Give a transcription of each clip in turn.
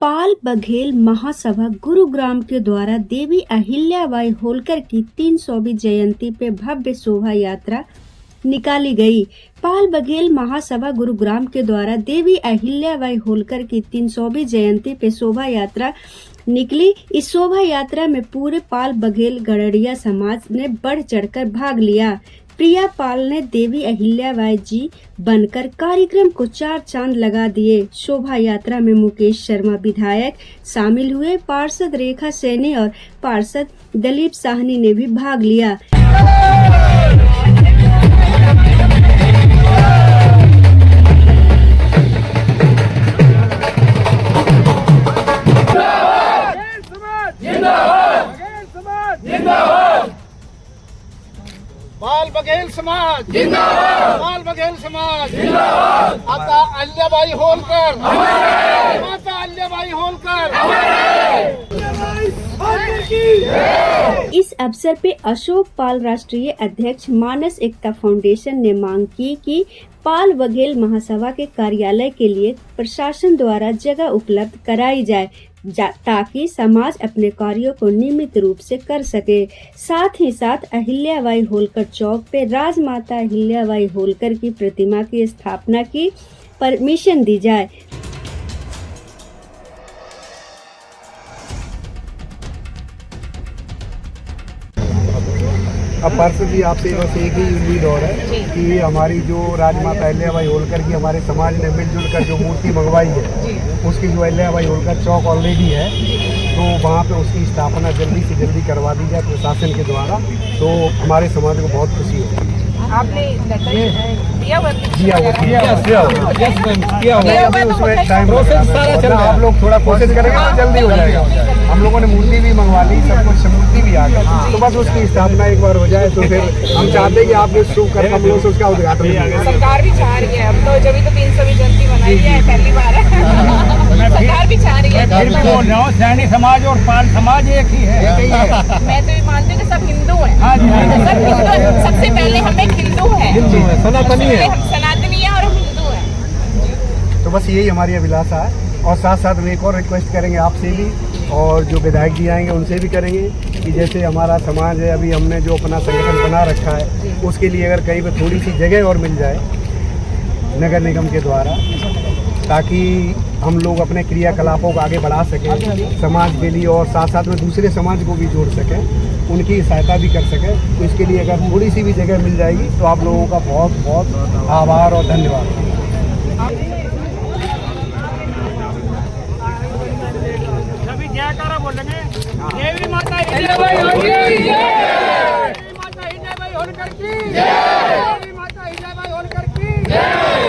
पाल बघेल महासभा गुरुग्राम के द्वारा देवी अहिल्याबाई होलकर की 300वीं जयंती पे भव्य शोभा यात्रा निकाली गई। पाल बघेल महासभा गुरुग्राम के द्वारा देवी अहिल्याबाई होलकर की 300वीं जयंती पे शोभा यात्रा निकली। इस शोभा यात्रा में पूरे पाल बघेल गड़रिया समाज ने बढ़ चढ़कर भाग लिया। प्रिया पाल ने देवी अहिल्याबाई जी बनकर कार्यक्रम को 4 चांद लगा दिए। शोभा यात्रा में मुकेश शर्मा विधायक शामिल हुए। पार्षद रेखा सैनी और पार्षद दिलीप साहनी ने भी भाग लिया। पाल बघेल समाज जिंदाबाद, पाल बघेल समाज जिंदाबाद। माता अहिल्याबाई होलकर, माता अहिल्याबाई होलकर। इस अवसर पे अशोक पाल राष्ट्रीय अध्यक्ष मानस एकता फाउंडेशन ने मांग की कि पाल बघेल महासभा के कार्यालय के लिए प्रशासन द्वारा जगह उपलब्ध कराई जाए ताकि समाज अपने कार्यों को नियमित रूप से कर सके। साथ ही साथ अहिल्याबाई होलकर चौक पे राजमाता अहिल्याबाई होलकर की प्रतिमा की स्थापना की परमिशन दी जाए। अब पार्षद जी आपसे बस एक ही उम्मीद और है कि हमारी जो राजमाता अहिल्याबाई होलकर की हमारे समाज ने मिलजुल कर जो मूर्ति मंगवाई है, उसकी जो अहिल्याबाई होलकर चौक ऑलरेडी है, तो वहाँ पे उसकी स्थापना जल्दी से जल्दी करवा दी जाए प्रशासन के द्वारा, तो हमारे समाज को बहुत खुशी होगी। आपने दिया हुआ उसमें टाइम प्रोसेस सारा चल रहा है। आप लोग थोड़ा कोशिश करेंगे तो जल्दी हो जाएगा। हम लोगों ने मूर्ति भी मंगवा ली, सब कुछ मूर्ति भी आ गई, तो बस उसकी स्थापना एक बार हो जाए तो फिर हम चाहते हैं कि आपके शुभ कर्म हम लोग से उसका उद्घाटन करें। सरकार भी चाह रही है, अब तो जब तो 300वीं जयंती मनाई है, पहली बार है। सरकार भी चाह रही है। बोल रहा हूँ, सैनी समाज और पाल समाज एक ही है। मैं तो ये मानती हूँ कि सब हिंदू हैं। सब हिंदू, सबसे पहले हम एक हिंदू है, सनातनी है, हम सनातनी है और हम हिंदू है। तो बस यही हमारी अभिलाषा है। और साथ साथ हम एक और रिक्वेस्ट करेंगे आपसे भी, और जो विधायक जी आएंगे उनसे भी करेंगे कि जैसे हमारा समाज है, अभी हमने जो अपना संगठन बना रखा है, उसके लिए अगर कहीं पर थोड़ी सी जगह और मिल जाए नगर निगम के द्वारा, ताकि हम लोग अपने क्रियाकलापों को आगे बढ़ा सकें समाज के लिए, और साथ साथ में दूसरे समाज को भी जोड़ सकें, उनकी सहायता भी कर सकें। तो इसके लिए अगर थोड़ी सी भी जगह मिल जाएगी तो आप लोगों का बहुत बहुत आभार और धन्यवाद। देवी माता अहिल्याबाई होलकर की जय, देवी माता अहिल्याबाई होलकर की जय, देवी माता अहिल्याबाई होलकर की जय।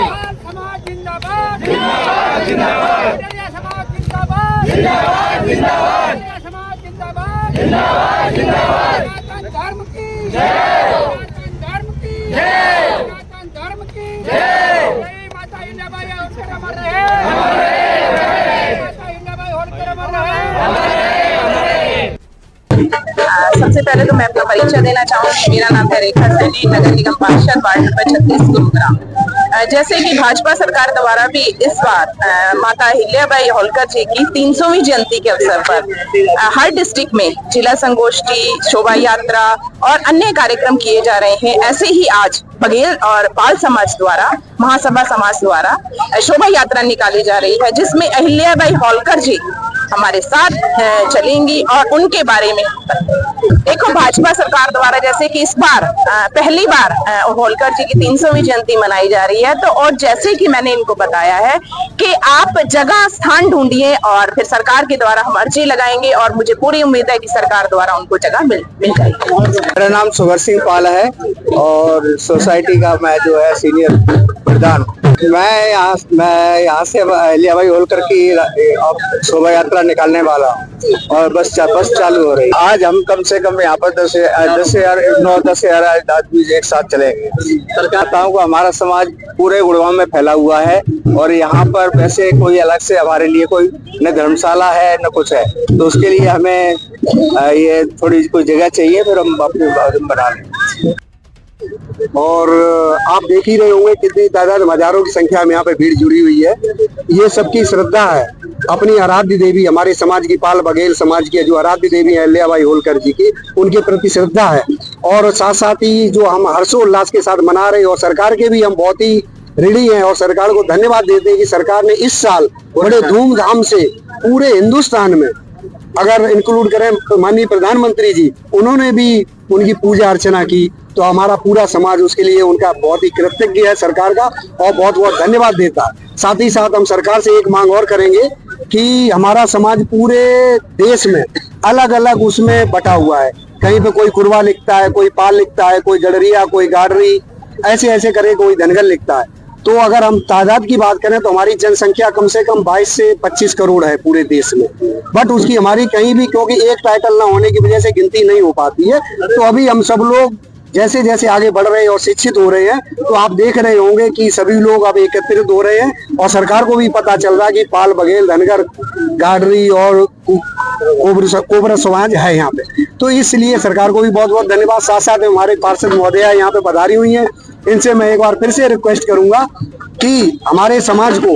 पाल समाज जिंदाबाद, जिंदाबाद, जिंदाबाद। गड़रिया समाज जिंदाबाद, जिंदाबाद, जिंदाबाद। गड़रिया समाज जिंदाबाद, जिंदाबाद, जिंदाबाद। सनातन धर्म की जय, सनातन धर्म की जय, सनातन धर्म की जय। देवी माता अहिल्याबाई होलकर अमर रहे, अमर रहे। माता अहिल्याबाई होलकर अमर रहे, अमर रहे। सबसे पहले तो मैं अपना परिचय देना चाहूँगी। मेरा नाम है रेखा सैनी, नगर निगम पार्षद, वार्ड नंबर 36 गुरुग्राम। जैसे कि भाजपा सरकार द्वारा भी इस बार माता अहिल्याबाई होलकर जी की 300वीं जयंती के अवसर पर हर डिस्ट्रिक्ट में जिला संगोष्ठी, शोभा यात्रा और अन्य कार्यक्रम किए जा रहे हैं। ऐसे ही आज बघेल और पाल समाज द्वारा, महासभा समाज द्वारा शोभा यात्रा निकाली जा रही है, जिसमें अहिल्याबाई होलकर जी हमारे साथ चलेंगी और उनके बारे में देखो। भाजपा सरकार द्वारा जैसे कि इस बार पहली बार होलकर जी की 300वीं जयंती मनाई जा रही है, तो और जैसे कि मैंने इनको बताया है कि आप जगह स्थान ढूंढिए और फिर सरकार के द्वारा हम अर्जी लगाएंगे, और मुझे पूरी उम्मीद है कि सरकार द्वारा उनको जगह मिल जाएगी। मेरा नाम सुगर सिंह पाल है और सोसाइटी का मैं जो है सीनियर प्रधान। मैं यहाँ से अहिल्याबाई होलकर की शोभा यात्रा निकालने वाला हूँ और बस चालू हो रही है। आज हम कम से कम यहाँ पर 10,000 आदमी एक साथ चलेंगे। चाहता हूँ कि हमारा समाज पूरे गुड़गांव में फैला हुआ है और यहाँ पर वैसे कोई अलग से हमारे लिए कोई न धर्मशाला है न कुछ है, तो उसके लिए हमें ये थोड़ी कोई जगह चाहिए, फिर हम अपनी बना लेंगे। और आप देख ही रहे होंगे कितनी तादाद में, हजारों की संख्या में यहाँ पे भीड़ जुड़ी हुई है। ये सबकी श्रद्धा है अपनी आराध्य देवी, हमारे समाज की पाल बघेल समाज की जो आराध्य देवी है अहिल्याबाई होलकर जी की, उनके प्रति श्रद्धा है। और साथ साथ ही जो हम हर्षोल्लास के साथ मना रहे हैं, और सरकार के भी हम बहुत ही ऋणी हैं और सरकार को धन्यवाद देते हैं कि सरकार ने इस साल बड़े धूमधाम से पूरे हिंदुस्तान में, अगर इंक्लूड करें माननीय प्रधानमंत्री जी, उन्होंने भी उनकी पूजा अर्चना की, तो हमारा पूरा समाज उसके लिए उनका बहुत ही कृतज्ञ है सरकार का, और बहुत बहुत धन्यवाद देता है। साथ ही साथ हम सरकार से एक मांग और करेंगे कि हमारा समाज पूरे देश में अलग अलग उसमें बटा हुआ है, कहीं पे कोई कुरवा लिखता है, कोई पाल लिखता है, कोई गडरिया, कोई गाडरी, ऐसे ऐसे करे, कोई धनगर लिखता है। तो अगर हम तादाद की बात करें तो हमारी जनसंख्या कम से कम 22 से 25 करोड़ है पूरे देश में, बट उसकी हमारी कहीं भी, क्योंकि एक टाइटल ना होने की वजह से गिनती नहीं हो पाती है। तो अभी हम सब लोग जैसे जैसे आगे बढ़ रहे हैं और शिक्षित हो रहे हैं, तो आप देख रहे होंगे कि सभी लोग अब एकत्रित हो रहे हैं, और सरकार को भी पता चल रहा है कि पाल बघेल धनगर गाडरी और कोबरा समाज है यहाँ पे। तो इसलिए सरकार को भी बहुत बहुत धन्यवाद। साथ साथ हमारे पार्षद महोदया यहाँ पे पधारी हुई हैं, इनसे मैं एक बार फिर से रिक्वेस्ट करूंगा कि हमारे समाज को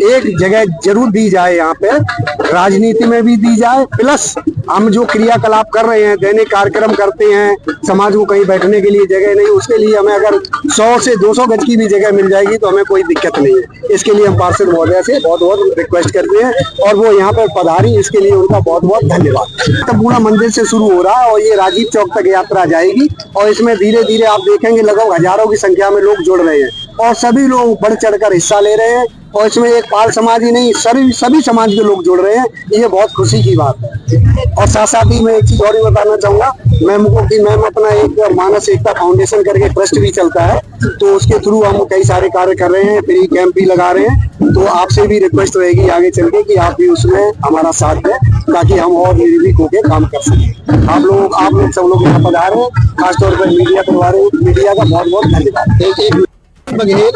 एक जगह जरूर दी जाए, यहाँ पे राजनीति में भी दी जाए, प्लस हम जो क्रियाकलाप कर रहे हैं, दैनिक कार्यक्रम करते हैं, समाज को कहीं बैठने के लिए जगह नहीं, उसके लिए हमें अगर 100 से 200 गज की भी जगह मिल जाएगी तो हमें कोई दिक्कत नहीं है। इसके लिए हम पार्षद महोदया से बहुत बहुत रिक्वेस्ट करते हैं, और वो यहाँ पर पधारी, इसके लिए उनका बहुत बहुत धन्यवाद। तब पूरा मंदिर से शुरू हो रहा है और ये राजीव चौक तक यात्रा जाएगी, और इसमें धीरे धीरे आप देखेंगे लगभग हजारों की संख्या में लोग जुड़ रहे हैं, और सभी लोग बढ़ चढ़कर हिस्सा ले रहे हैं, और इसमें एक पाल समाज ही नहीं, सभी समाज के लोग जुड़ रहे हैं, ये बहुत खुशी की बात है। और साथ साथ ही मैं एक चीज और भी बताना चाहूंगा मैम अपना एक मानस एकता फाउंडेशन करके ट्रस्ट भी चलता है, तो उसके थ्रू हम कई सारे कार्य कर रहे हैं, फ्री कैंप भी लगा रहे हैं। तो आपसे भी रिक्वेस्ट रहेगी आगे चल के कि आप भी उसमें हमारा साथ दें, ताकि हम और निर्भीक होकर काम कर सकें। आप लोग सब लोग यहाँ पधारे हैं, खासतौर पर मीडिया का बहुत बहुत धन्यवाद। बघेल,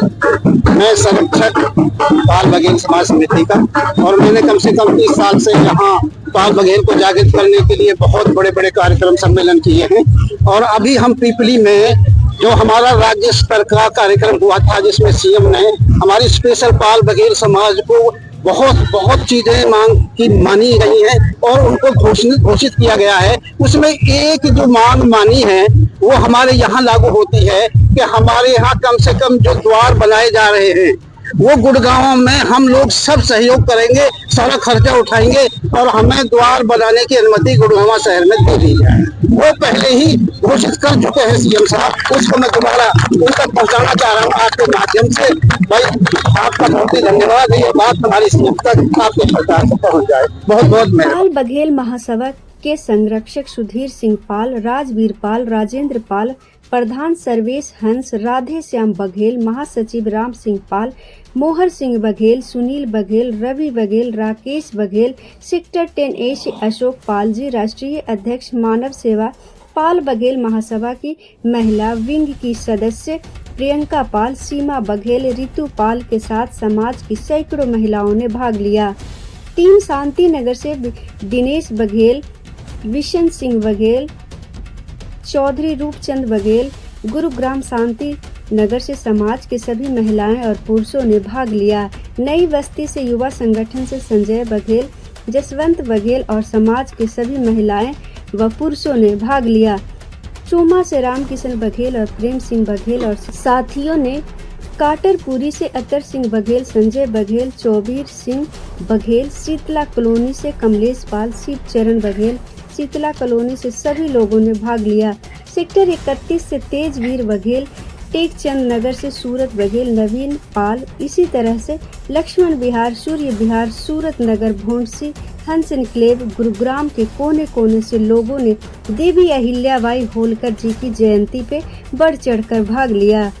मैं संरक्षक पाल बघेल समाज समिति का, और मैंने कम से कम 30 साल से यहाँ पाल बघेल को जागृत करने के लिए बहुत बड़े बड़े कार्यक्रम सम्मेलन किए हैं। और अभी हम पीपली में जो हमारा राज्य स्तर का कार्यक्रम हुआ था, जिसमें सीएम ने हमारी स्पेशल पाल बघेल समाज को बहुत चीजें मानी गई हैं और उनको घोषित किया गया है। उसमें एक जो मांग मानी है वो हमारे यहाँ लागू होती है कि हमारे यहाँ कम से कम जो द्वार बनाए जा रहे हैं वो गुड़गांव में हम लोग सब सहयोग करेंगे, सारा खर्चा उठाएंगे, और हमें द्वार बनाने की अनुमति गुड़गांव शहर में दे दी जाए। वो पहले ही घोषित कर चुके हैं सीएम साहब, उसको मैं दोबारा उन तक पहुँचाना चाह रहा हूँ आपके माध्यम से। भाई आपका बहुत ही धन्यवाद, ये बात हमारी सीएम तक आपके सरकार से पहुँच जाए। बहुत बहुत पाल बघेल महासभा के संरक्षक सुधीर सिंह पाल, राजवीर पाल, राजेंद्र पाल, प्रधान सर्वेश हंस, राधे श्याम बघेल, महासचिव राम सिंह पाल, मोहर सिंह बघेल, सुनील बघेल, रवि बघेल, राकेश बघेल, सेक्टर 10A अशोक पाल जी, राष्ट्रीय अध्यक्ष मानव सेवा पाल बघेल महासभा की महिला विंग की सदस्य प्रियंका पाल, सीमा बघेल, रितु पाल के साथ समाज की सैकड़ों महिलाओं ने भाग लिया। टीम शांति नगर से दिनेश बघेल, विशन सिंह बघेल, चौधरी रूपचंद बघेल, गुरुग्राम शांति नगर से समाज के सभी महिलाएं और पुरुषों ने भाग लिया। नई बस्ती से युवा संगठन से संजय बघेल, जसवंत बघेल और समाज के सभी महिलाएं व पुरुषों ने भाग लिया। चूमा से रामकिशन बघेल और प्रेम सिंह बघेल और साथियों ने, काटरपुरी से अतर सिंह बघेल, संजय बघेल, चौबीर सिंह बघेल, शीतला कॉलोनी से कमलेश पाल, शिवचरण बघेल, शीतला कॉलोनी से सभी लोगों ने भाग लिया। सेक्टर 31 से तेजवीर बघेल, टेकचंद नगर से सूरत बघेल, नवीन पाल, इसी तरह से लक्ष्मण विहार, सूर्य विहार, सूरत नगर, भोंडसी, हंस एन्क्लेव, गुरुग्राम के कोने कोने से लोगों ने देवी अहिल्याबाई होलकर जी की जयंती पे बढ़ चढ़कर भाग लिया।